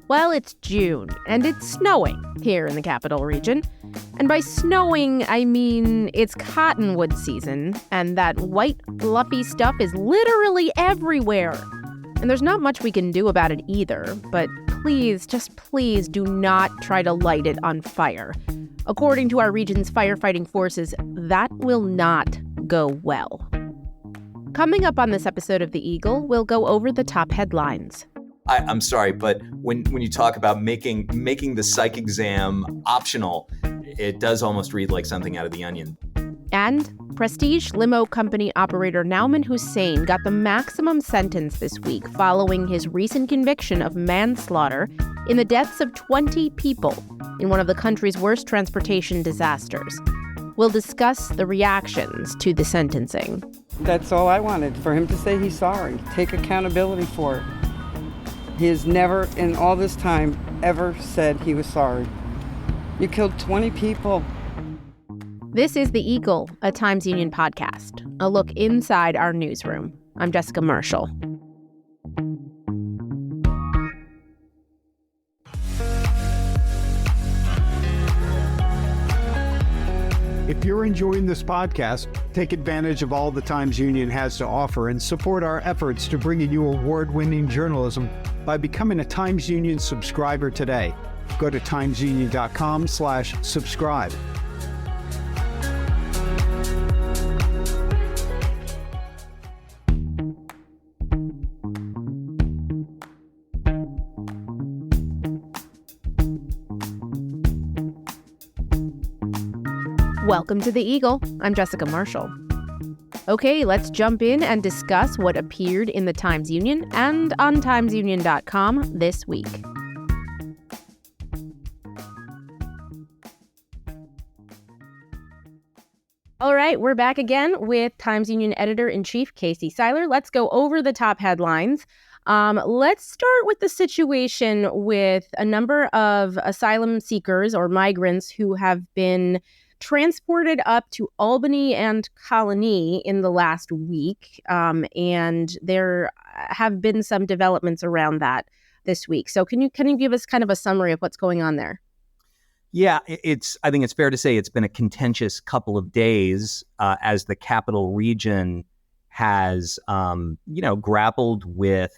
Well, it's June, and it's snowing here in the capital region. And by snowing, I mean it's cottonwood season, and that white, fluffy stuff is literally everywhere. And there's not much we can do about it either, but please, just please do not try to light it on fire. According to our region's firefighting forces, that will not go well. Coming up on this episode of The Eagle, we'll go over the top headlines. I'm sorry, but when you talk about making the psych exam optional, it does almost read like something out of The Onion. And prestige limo company operator Nauman Hussain got the maximum sentence this week following his recent conviction of manslaughter in the deaths of 20 people in one of the country's worst transportation disasters. We'll discuss the reactions to the sentencing. That's all I wanted, for him to say he's sorry, take accountability for it. He has never, in all this time, ever said he was sorry. You killed 20 people. This is The Eagle, a Times Union podcast, a look inside our newsroom. I'm Jessica Marshall. If you're enjoying this podcast, take advantage of all the Times Union has to offer and support our efforts to bring you award-winning journalism by becoming a Times Union subscriber today. Go to timesunion.com/subscribe. Welcome to The Eagle. I'm Jessica Marshall. Okay, let's jump in and discuss what appeared in the Times Union and on timesunion.com this week. All right, we're back again with Times Union Editor-in-Chief Casey Seiler. Let's go over the top headlines. Let's start with the situation with a number of asylum seekers or migrants who have been transported up to Albany and Colony in the last week, and there have been some developments around that this week. So can you give us kind of a summary of what's going on there? Yeah, I think it's fair to say it's been a contentious couple of days as the capital region has, grappled with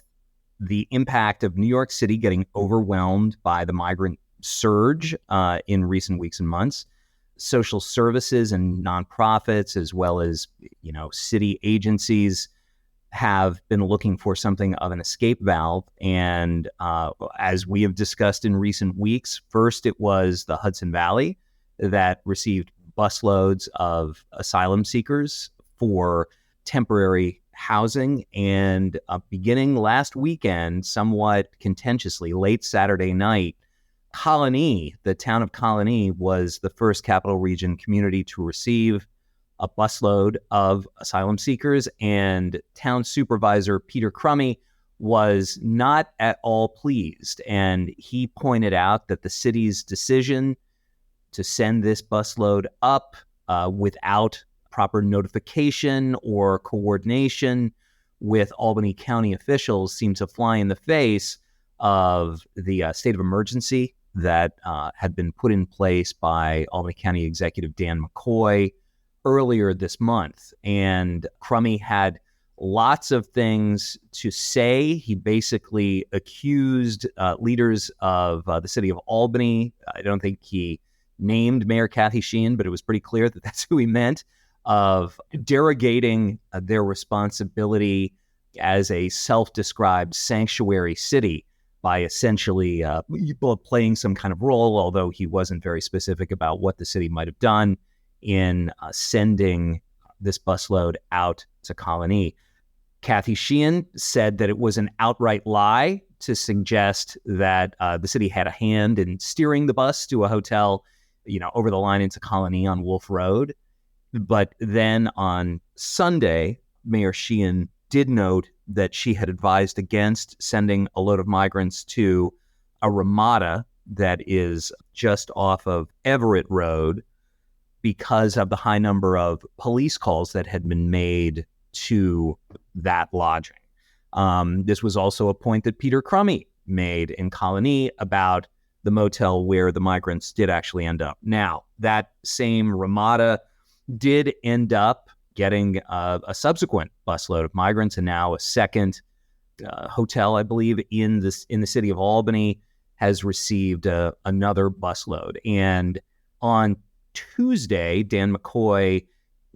the impact of New York City getting overwhelmed by the migrant surge in recent weeks and months. Social services and nonprofits, as well as, city agencies, have been looking for something of an escape valve. And as we have discussed in recent weeks, first it was the Hudson Valley that received busloads of asylum seekers for temporary housing. And beginning last weekend, somewhat contentiously, late Saturday night, Colony, the town of Colony, was the first capital region community to receive a busload of asylum seekers, and town supervisor Peter Crummy was not at all pleased. And he pointed out that the city's decision to send this busload up without proper notification or coordination with Albany County officials seemed to fly in the face of the state of emergency that had been put in place by Albany County Executive Dan McCoy earlier this month. And Crummy had lots of things to say. He basically accused leaders of the city of Albany. I don't think he named Mayor Kathy Sheehan, but it was pretty clear that that's who he meant, of derogating their responsibility as a self-described sanctuary city by essentially playing some kind of role, although he wasn't very specific about what the city might have done in sending this busload out to Colony. Kathy Sheehan said that it was an outright lie to suggest that the city had a hand in steering the bus to a hotel, over the line into Colony on Wolf Road. But then on Sunday, Mayor Sheehan did note that she had advised against sending a load of migrants to a Ramada that is just off of Everett Road because of the high number of police calls that had been made to that lodging. This was also a point that Peter Crummy made in Colony about the motel where the migrants did actually end up. Now, that same Ramada did end up getting a subsequent busload of migrants, and now a second hotel, I believe, in the city of Albany has received another busload. And on Tuesday, Dan McCoy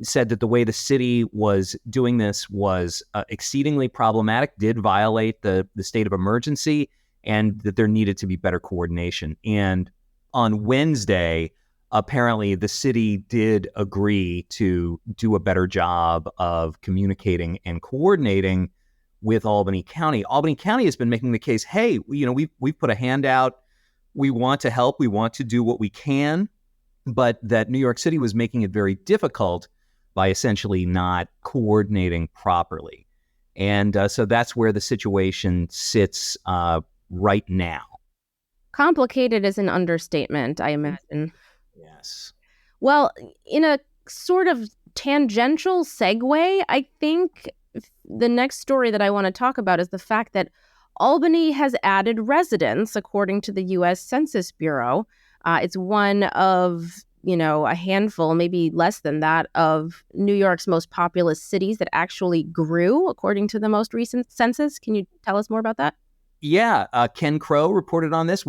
said that the way the city was doing this was exceedingly problematic, did violate the state of emergency, and that there needed to be better coordination. And on Wednesday, apparently the city did agree to do a better job of communicating and coordinating with Albany County. Albany County has been making the case, hey, we've put a hand out. We want to help. We want to do what we can. But that New York City was making it very difficult by essentially not coordinating properly. And so that's where the situation sits right now. Complicated is an understatement, I imagine. Yes. Well, in a sort of tangential segue, I think the next story that I want to talk about is the fact that Albany has added residents, according to the U.S. Census Bureau. It's one of, a handful, maybe less than that, of New York's most populous cities that actually grew, according to the most recent census. Can you tell us more about that? Yeah, Ken Crow reported on this.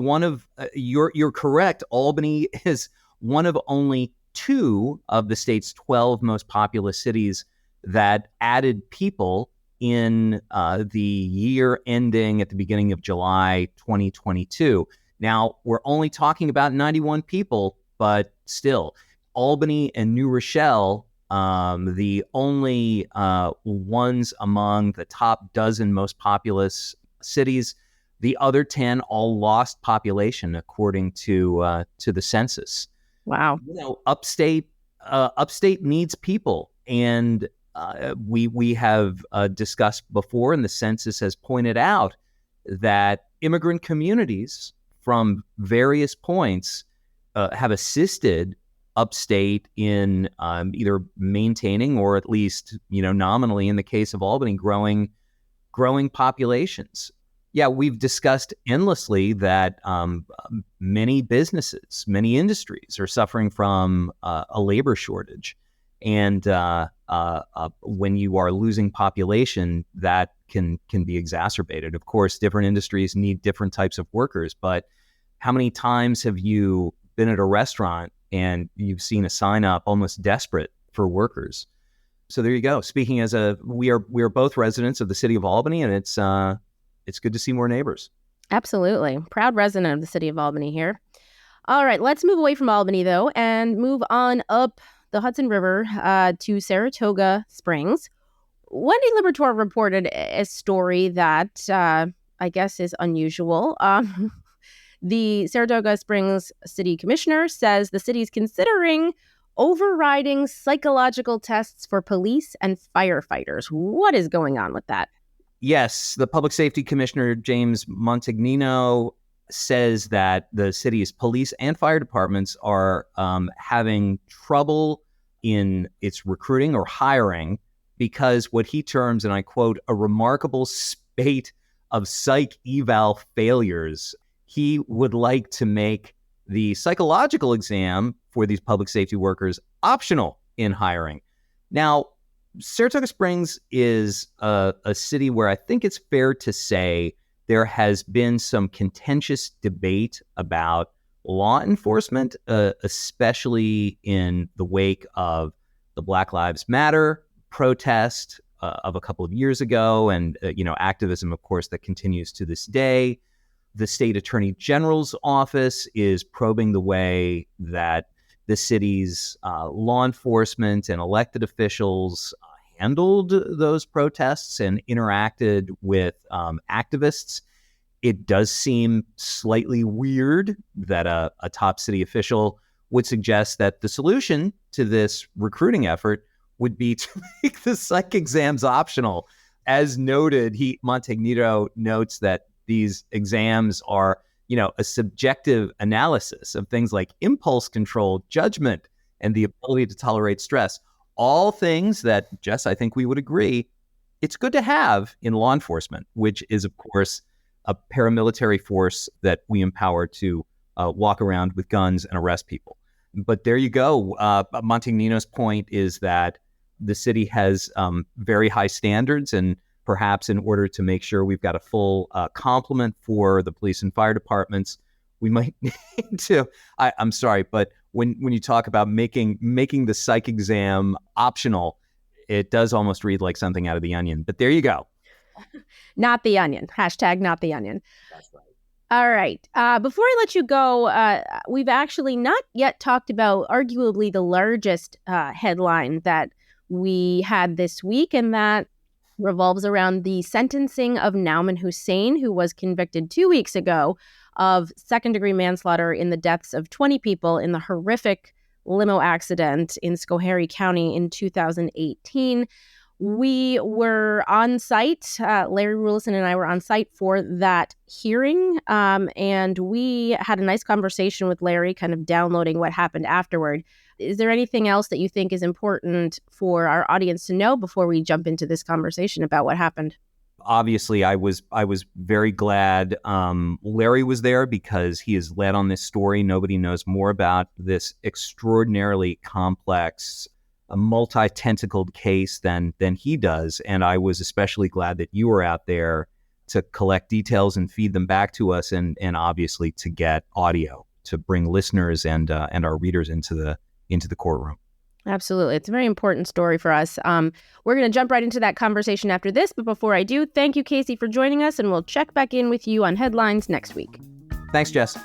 You're correct. Albany is one of only 2 of the state's 12 most populous cities that added people in the year ending at the beginning of July 2022. Now, we're only talking about 91 people, but still, Albany and New Rochelle, the only ones among the top dozen most populous cities. The other 10 all lost population, according to the census. Wow. Upstate needs people, and we have discussed before, and the census has pointed out that immigrant communities from various points have assisted upstate in either maintaining or at least, nominally in the case of Albany, growing populations. Yeah, we've discussed endlessly that many businesses, many industries are suffering from a labor shortage. And when you are losing population, that can be exacerbated. Of course, different industries need different types of workers, but how many times have you been at a restaurant and you've seen a sign up almost desperate for workers? So there you go. Speaking as we are both residents of the city of Albany, and it's good to see more neighbors. Absolutely. Proud resident of the city of Albany here. All right, let's move away from Albany, though, and move on up the Hudson River to Saratoga Springs. Wendy Liberatore reported a story that I guess is unusual. The Saratoga Springs City Commissioner says the city is considering overriding psychological tests for police and firefighters. What is going on with that? Yes, the Public Safety Commissioner, James Montagnino, says that the city's police and fire departments are having trouble in its recruiting or hiring because what he terms, and I quote, a remarkable spate of psych eval failures. He would like to make the psychological exam for these public safety workers optional in hiring. Now, Saratoga Springs is a city where I think it's fair to say there has been some contentious debate about law enforcement, especially in the wake of the Black Lives Matter protest of a couple of years ago, and activism, of course, that continues to this day. The state attorney general's office is probing the way that the city's law enforcement and elected officials handled those protests and interacted with activists. It does seem slightly weird that a top city official would suggest that the solution to this recruiting effort would be to make the psych exams optional. As noted, Montagnino notes that these exams are, a subjective analysis of things like impulse control, judgment, and the ability to tolerate stress. All things that, Jess, I think we would agree, it's good to have in law enforcement, which is, of course, a paramilitary force that we empower to walk around with guns and arrest people. But there you go. Montagnino's point is that the city has very high standards, and perhaps in order to make sure we've got a full complement for the police and fire departments, we might need to, I'm sorry, but when you talk about making the psych exam optional, it does almost read like something out of The Onion. But there you go. Not The Onion. Hashtag not The Onion. That's right. All right. Before I let you go, we've actually not yet talked about arguably the largest headline that we had this week, and that revolves around the sentencing of Nauman Hussain, who was convicted 2 weeks ago of second-degree manslaughter in the deaths of 20 people in the horrific limo accident in Schoharie County in 2018. We were on site. Larry Rulison and I were on site for that hearing, and we had a nice conversation with Larry, kind of downloading what happened afterward. Is there anything else that you think is important for our audience to know before we jump into this conversation about what happened? Obviously, I was very glad Larry was there, because he is led on this story. Nobody knows more about this extraordinarily complex, a multi-tentacled case than he does. And I was especially glad that you were out there to collect details and feed them back to us, and obviously to get audio to bring listeners and our readers into the courtroom. Absolutely. It's a very important story for us. We're going to jump right into that conversation after this. But before I do, thank you, Casey, for joining us, and we'll check back in with you on headlines next week. Thanks, Jess.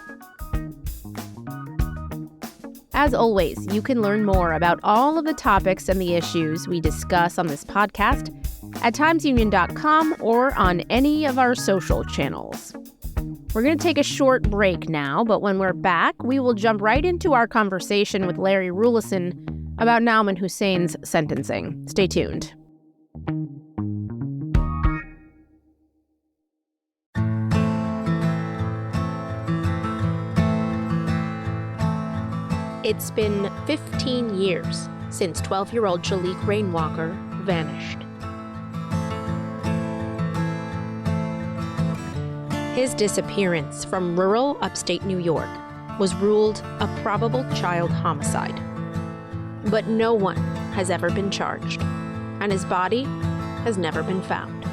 As always, you can learn more about all of the topics and the issues we discuss on this podcast at timesunion.com or on any of our social channels. We're going to take a short break now, but when we're back, we will jump right into our conversation with Larry Rulison about Nauman Hussain's sentencing. Stay tuned. It's been 15 years since 12-year-old Shalik Rainwalker vanished. His disappearance from rural upstate New York was ruled a probable child homicide. But no one has ever been charged, and his body has never been found.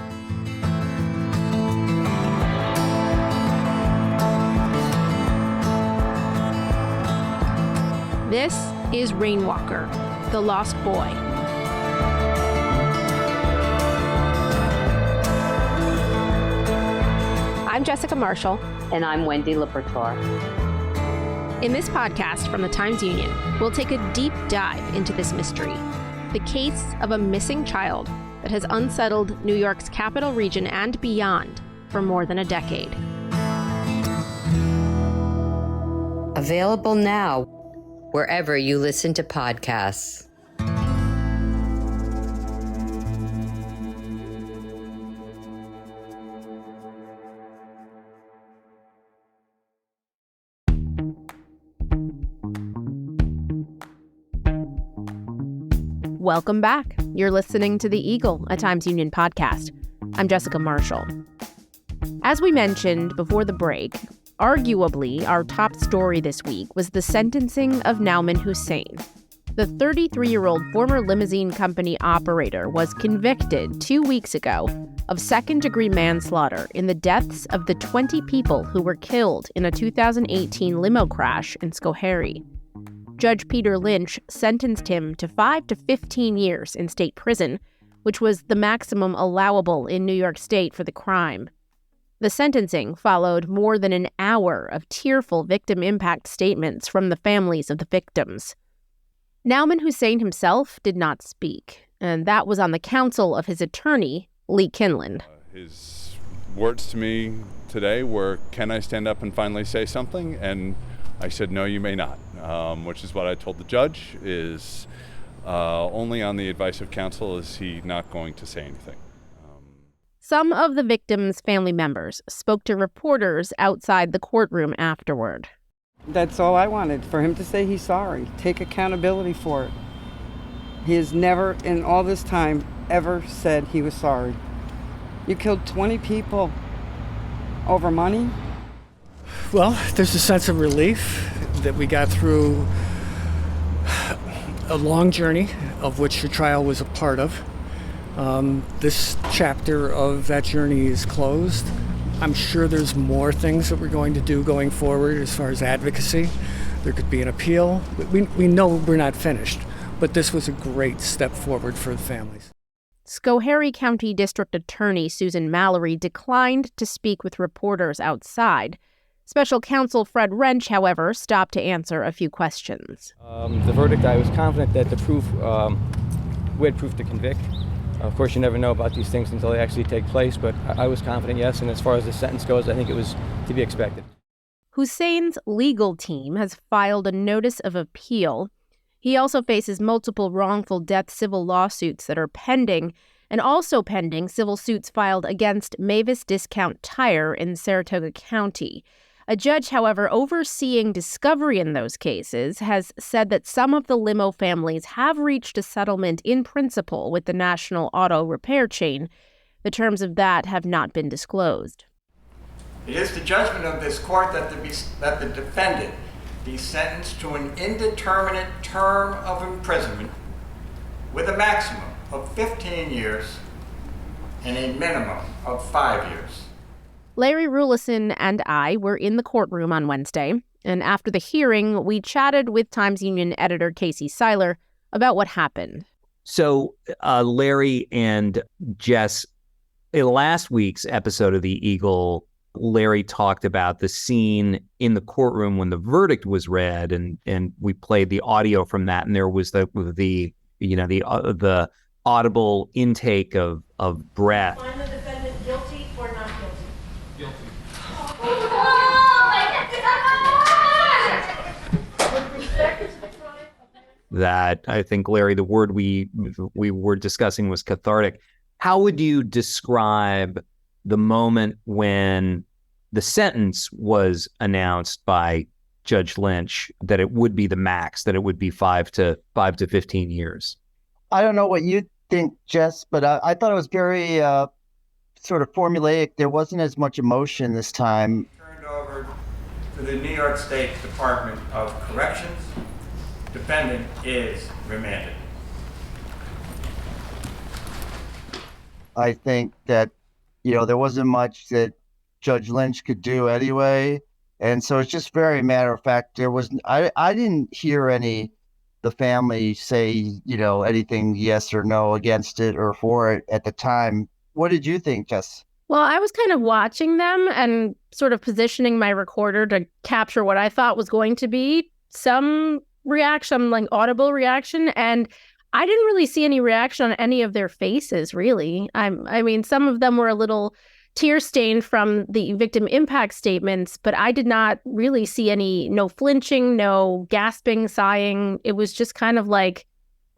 This is Rainwalker, the Lost Boy. I'm Jessica Marshall. And I'm Wendy Libertor. In this podcast from the Times-Union, we'll take a deep dive into this mystery, the case of a missing child that has unsettled New York's capital region and beyond for more than a decade. Available now, wherever you listen to podcasts. Welcome back. You're listening to The Eagle, a Times-Union podcast. I'm Jessica Marshall. As we mentioned before the break, arguably our top story this week was the sentencing of Nauman Hussain. The 33-year-old former limousine company operator was convicted 2 weeks ago of second-degree manslaughter in the deaths of the 20 people who were killed in a 2018 limo crash in Schoharie. Judge Peter Lynch sentenced him to 5 to 15 years in state prison, which was the maximum allowable in New York State for the crime. The sentencing followed more than an hour of tearful victim impact statements from the families of the victims. Nauman Hussain himself did not speak, and that was on the counsel of his attorney, Lee Kinlan. His words to me today were, "Can I stand up and finally say something?" And I said, "No, you may not," which is what I told the judge, is only on the advice of counsel is he not going to say anything. Some of the victims' family members spoke to reporters outside the courtroom afterward. That's all I wanted, for him to say he's sorry, take accountability for it. He has never, in all this time, ever said he was sorry. You killed 20 people. over money? Well, there's a sense of relief that we got through a long journey of which your trial was a part of. This chapter of that journey is closed. I'm sure there's more things that we're going to do going forward as far as advocacy. There could be an appeal. We know we're not finished, but this was a great step forward for the families. Schoharie County District Attorney Susan Mallory declined to speak with reporters outside. Special counsel Fred Wrench, however, stopped to answer a few questions. The verdict, I was confident that the proof, we had proof to convict. Of course, you never know about these things until they actually take place, but I was confident, yes, and as far as the sentence goes, I think it was to be expected. Hussein's legal team has filed a notice of appeal. He also faces multiple wrongful death civil lawsuits that are pending, and also pending civil suits filed against Mavis Discount Tire in Saratoga County. A judge, however, overseeing discovery in those cases, has said that some of the limo families have reached a settlement in principle with the national auto repair chain. The terms of that have not been disclosed. It is the judgment of this court that the defendant be sentenced to an indeterminate term of imprisonment with a maximum of 15 years and a minimum of 5 years. Larry Rulison and I were in the courtroom on Wednesday, and after the hearing, we chatted with Times Union editor Casey Seiler about what happened. So Larry and Jess, in last week's episode of The Eagle, Larry talked about the scene in the courtroom when the verdict was read, and we played the audio from that, and there was the audible intake of breath. Find the defendant guilty or not guilty? Guilty. That I think, Larry, the word we were discussing was cathartic. How would you describe the moment when the sentence was announced by Judge Lynch that it would be the max, that it would be 5 to 15 years? I don't know what you think, Jess, but I thought it was very sort of formulaic. There wasn't as much emotion this time. Turned over to the New York State Department of Corrections. Defendant is remanded. I think that, there wasn't much that Judge Lynch could do anyway. And so it's just very matter of fact. I didn't hear the family say, anything yes or no against it or for it at the time. What did you think, Jess? Well, I was kind of watching them and sort of positioning my recorder to capture what I thought was going to be some reaction, like audible reaction. And I didn't really see any reaction on any of their faces, really. I mean, some of them were a little tear-stained from the victim impact statements, but I did not really see no flinching, no gasping, sighing. It was just kind of like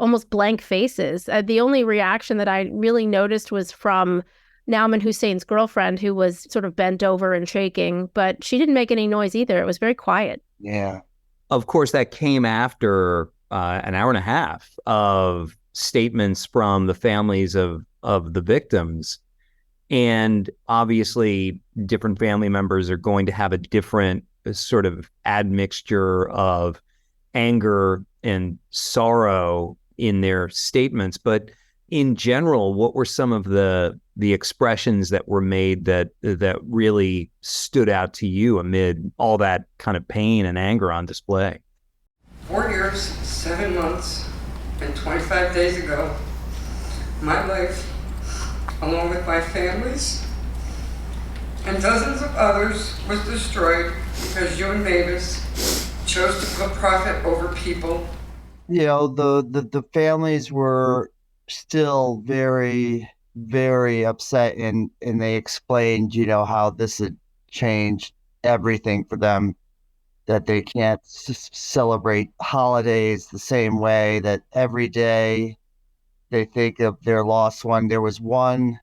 almost blank faces. The only reaction that I really noticed was from Nauman Hussain's girlfriend, who was sort of bent over and shaking, but she didn't make any noise either. It was very quiet. Yeah. Of course, that came after an hour and a half of statements from the families of the victims. And obviously, different family members are going to have a different sort of admixture of anger and sorrow in their statements. But in general, what were some of the expressions that were made that really stood out to you amid all that kind of pain and anger on display? 4 years, 7 months, and 25 days ago, my life, along with my family's and dozens of others, was destroyed because you and Mavis chose to put profit over people. The families were still very, very upset, and they explained, how this had changed everything for them, that they can't celebrate holidays the same way, that every day they think of their lost one. There was one,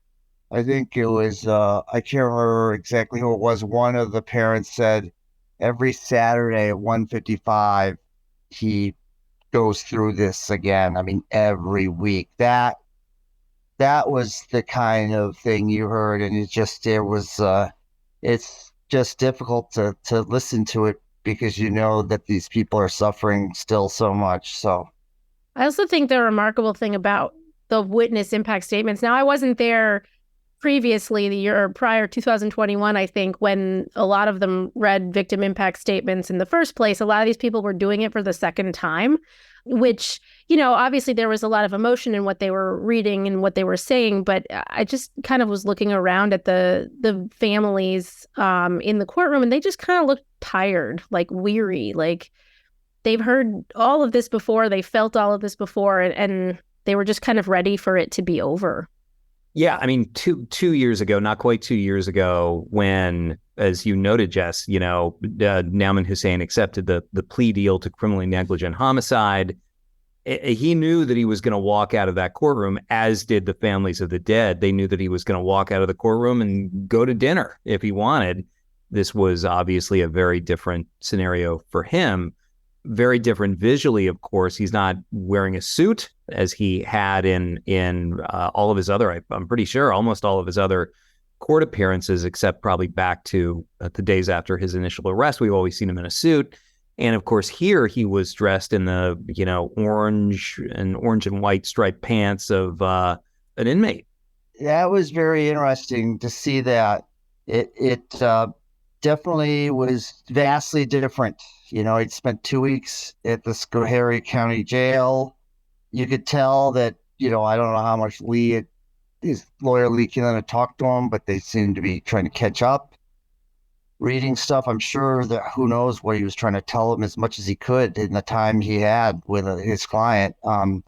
I think it was, I can't remember exactly who it was. One of the parents said every Saturday at 1:55, he goes through this again. I mean, every week. That was the kind of thing you heard. And it was it's just difficult to listen to it because you know that these people are suffering still so much. So I also think the remarkable thing about the witness impact statements, now I wasn't there previously, the year prior, 2021, I think, when a lot of them read victim impact statements in the first place. A lot of these people were doing it for the second time, which, obviously there was a lot of emotion in what they were reading and what they were saying. But I just kind of was looking around at the families in the courtroom, and they just kind of looked tired, like weary, like they've heard all of this before. They felt all of this before, and they were just kind of ready for it to be over. Yeah, I mean, two years ago, not quite 2 years ago, when, as you noted, Jess, Nauman Hussain accepted the plea deal to criminally negligent homicide. He knew that he was going to walk out of that courtroom, as did the families of the dead. They knew that he was going to walk out of the courtroom and go to dinner if he wanted. This was obviously a very different scenario for him. Very different visually, of course. He's not wearing a suit as he had in all of his other, I'm pretty sure, almost all of his other court appearances, except probably back to the days after his initial arrest. We've always seen him in a suit. And of course, here he was dressed in the, orange and white striped pants of an inmate. that was very interesting to see that. It definitely was vastly different. He'd spent 2 weeks at the Schoharie County Jail. You could tell that, I don't know how much his lawyer Lee Kinlan had talked to him, but they seemed to be trying to catch up. Reading stuff, I'm sure that who knows what he was trying to tell him as much as he could in the time he had with his client. And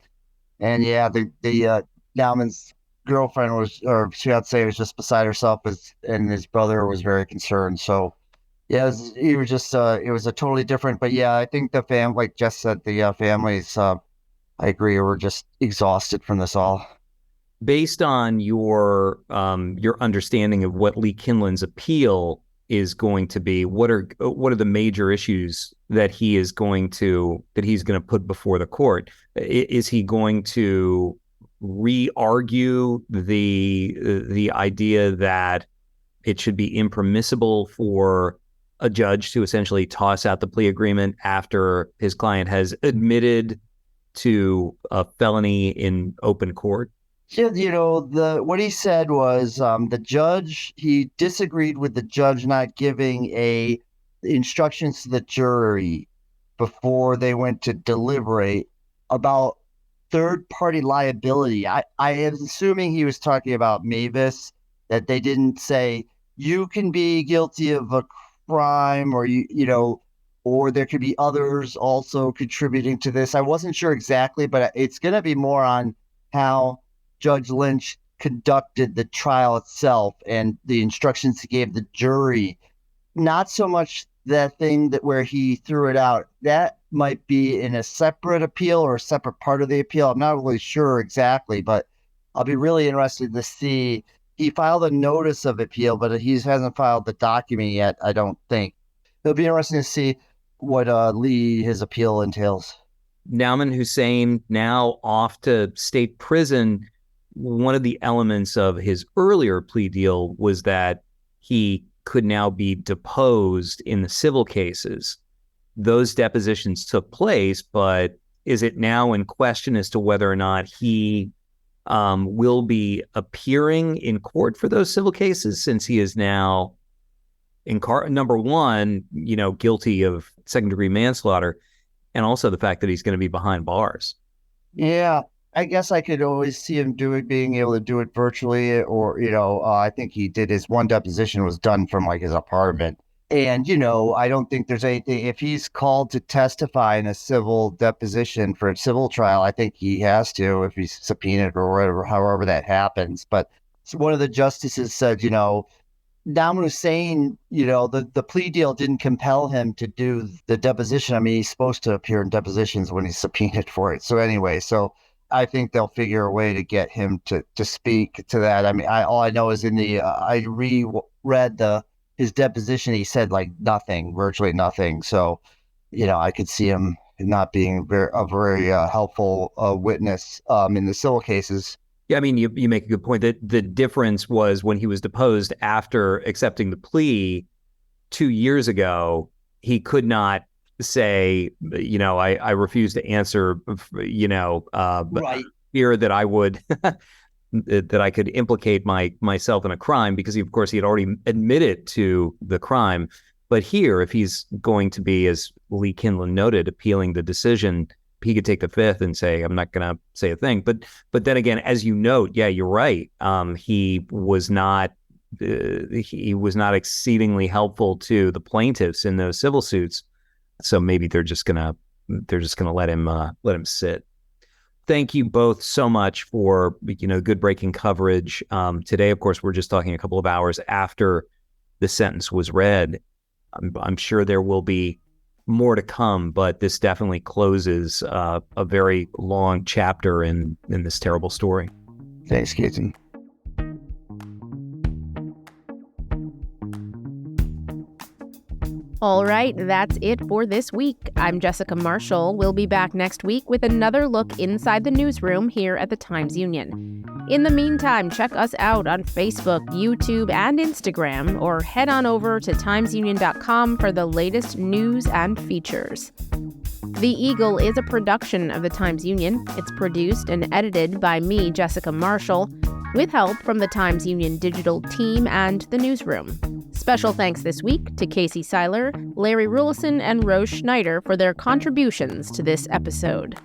yeah, the Nauman's girlfriend or fiance was just beside herself, and his brother was very concerned. So yeah, it was a totally different. But yeah, I think the like Jess said, the families, I agree, were just exhausted from this all. Based on your understanding of what Lee Kinlan's appeal is going to be, what are the major issues that he's going to put before the court? Is he going to re-argue the idea that it should be impermissible for a judge to essentially toss out the plea agreement after his client has admitted to a felony in open court? What he said was he disagreed with the judge not giving instructions to the jury before they went to deliberate about third-party liability. I am assuming he was talking about Mavis, that they didn't say you can be guilty of a crime, or or there could be others also contributing to this. I wasn't sure exactly, but it's going to be more on how Judge Lynch conducted the trial itself and the instructions he gave the jury. Not so much that thing where he threw it out. That might be in a separate appeal or a separate part of the appeal. I'm not really sure exactly, but I'll be really interested to see. He filed a notice of appeal, but he hasn't filed the document yet, I don't think. It'll be interesting to see what his appeal entails. Nauman Hussain now off to state prison. One of the elements of his earlier plea deal was that he could now be deposed in the civil cases. Those depositions took place, but is it now in question as to whether or not he will be appearing in court for those civil cases, since he is now number one, guilty of second-degree manslaughter, and also the fact that he's going to be behind bars? Yeah, I guess I could always see him being able to do it virtually, or I think he did his one deposition was done from like his apartment. And I don't think there's anything, if he's called to testify in a civil deposition for a civil trial, I think he has to, if he's subpoenaed or whatever, however that happens. But one of the justices said, Nauman Hussain, the plea deal didn't compel him to do the deposition. I mean, he's supposed to appear in depositions when he's subpoenaed for it. So anyway, I think they'll figure a way to get him to speak to that. I mean, all I know is I reread his deposition. He said like nothing, virtually nothing. So, I could see him not being a very helpful witness in the civil cases. Yeah, I mean, you make a good point that the difference was when he was deposed after accepting the plea 2 years ago, he could not say, I refuse to answer, Right. fear that I would that I could implicate myself in a crime, because of course he had already admitted to the crime. But here, if he's going to be, as Lee Kinlan noted, appealing the decision, he could take the fifth and say, I'm not going to say a thing. But then again, as you note, yeah, you're right. He was not exceedingly helpful to the plaintiffs in those civil suits. So maybe they're just gonna let him sit. Thank you both so much for good breaking coverage. Today, of course, we're just talking a couple of hours after the sentence was read. I'm sure there will be more to come, but this definitely closes a very long chapter in this terrible story. Thanks, Casey. All right, that's it for this week. I'm Jessica Marshall. We'll be back next week with another look inside the newsroom here at the Times-Union. In the meantime, check us out on Facebook, YouTube, and Instagram, or head on over to timesunion.com for the latest news and features. The Eagle is a production of the Times-Union. It's produced and edited by me, Jessica Marshall, with help from the Times-Union digital team and the newsroom. Special thanks this week to Casey Seiler, Larry Rulison, and Rose Schneider for their contributions to this episode.